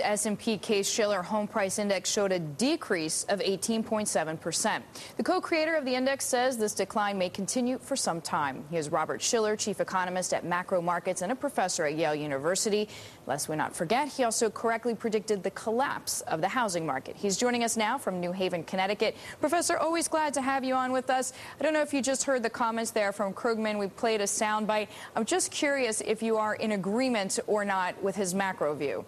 S&P Case-Shiller home price index showed a decrease of 18.7%. The co-creator of the index says this decline may continue for some time. He is Robert Shiller, chief economist at Macro Markets and a professor at Yale University. Lest we not forget, he also correctly predicted the collapse of the housing market. He's joining us now from New Haven, Connecticut. Professor, always glad to have you on with us. I don't know if you just heard the comments there from Krugman. We played a soundbite. I'm just curious if you are in agreement or not with his macro view.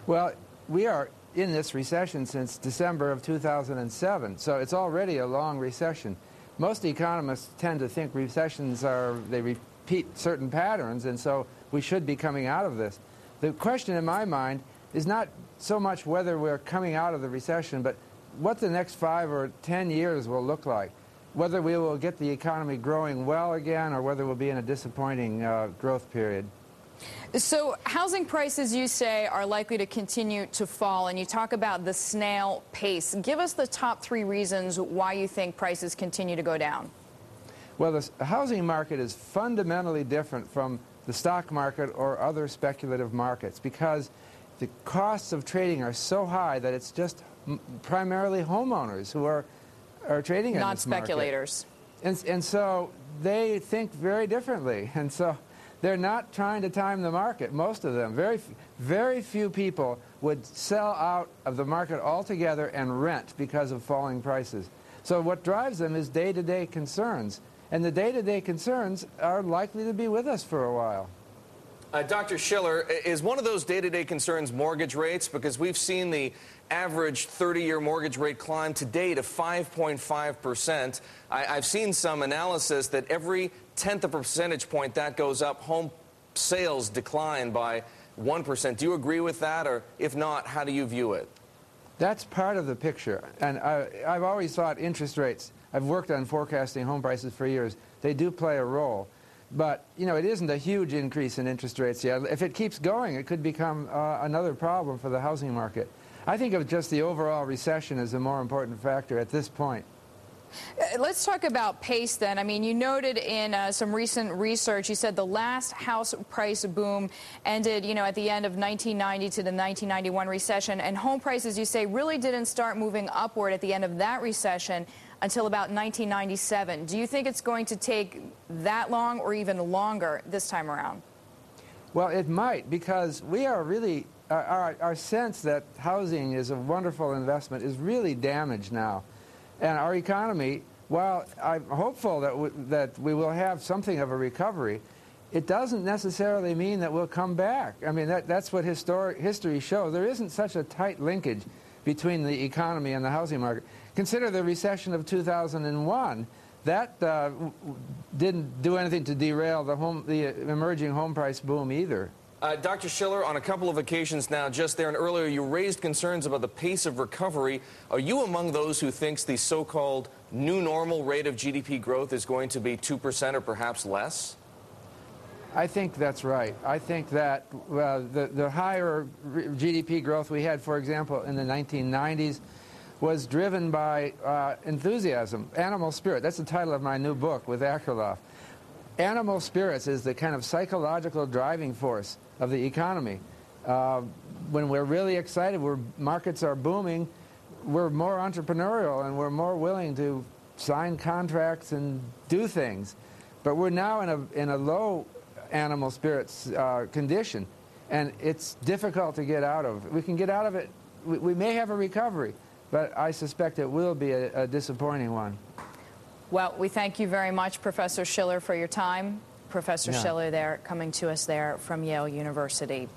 Well, we are in this recession since December of 2007, so it's already a long recession. Most economists tend to think recessions they repeat certain patterns, and so we should be coming out of this. The question in my mind is not so much whether we're coming out of the recession, but what the next 5 or 10 years will look like. Whether we will get the economy growing well again or whether we'll be in a disappointing growth period. So housing prices, you say, are likely to continue to fall, and you talk about the snail pace. Give us the top 3 reasons why you think prices continue to go down. Well, the housing market is fundamentally different from the stock market or other speculative markets because the costs of trading are so high that it's just primarily homeowners who are trading in not this market. speculators. And so they think very differently, and so they're not trying to time the market, most of them. Very few people would sell out of the market altogether and rent because of falling prices. So what drives them is day-to-day concerns, and the day-to-day concerns are likely to be with us for a while. Dr. Shiller, is one of those day-to-day concerns mortgage rates? Because we've seen the average 30-year mortgage rate climb today to 5.5%. I've seen some analysis that every tenth of a percentage point that goes up, home sales decline by 1%. Do you agree with that? Or if not, how do you view it? That's part of the picture. And I've always thought interest rates, I've worked on forecasting home prices for years, they do play a role. But, you know, it isn't a huge increase in interest rates yet. If it keeps going, it could become another problem for the housing market. I think of just the overall recession as a more important factor at this point. Let's talk about pace then. I mean, you noted in some recent research, you said the last house price boom ended, at the end of 1990 to the 1991 recession. And home prices, you say, really didn't start moving upward at the end of that recession until about 1997. Do you think it's going to take that long or even longer this time around? Well, it might, because we are really, our sense that housing is a wonderful investment is really damaged now. And our economy, while I'm hopeful that we will have something of a recovery, it doesn't necessarily mean that we'll come back. I mean, that's what history shows. There isn't such a tight linkage between the economy and the housing market. Consider the recession of 2001. That didn't do anything to derail the emerging home price boom either. Dr. Shiller, on a couple of occasions now, just there and earlier, you raised concerns about the pace of recovery. Are you among those who thinks the so-called new normal rate of GDP growth is going to be 2% or perhaps less? I think that's right. I think that the higher GDP growth we had, for example, in the 1990s, was driven by enthusiasm, animal spirit. That's the title of my new book with Akerlof. Animal spirits is the kind of psychological driving force of the economy. When we're really excited, markets are booming, we're more entrepreneurial and we're more willing to sign contracts and do things. But we're now in a low animal spirits condition, and it's difficult to get out of. We can get out of it. We may have a recovery, but I suspect it will be a disappointing one. Well, we thank you very much, Professor Shiller, for your time. Professor Shiller there, coming to us there from Yale University.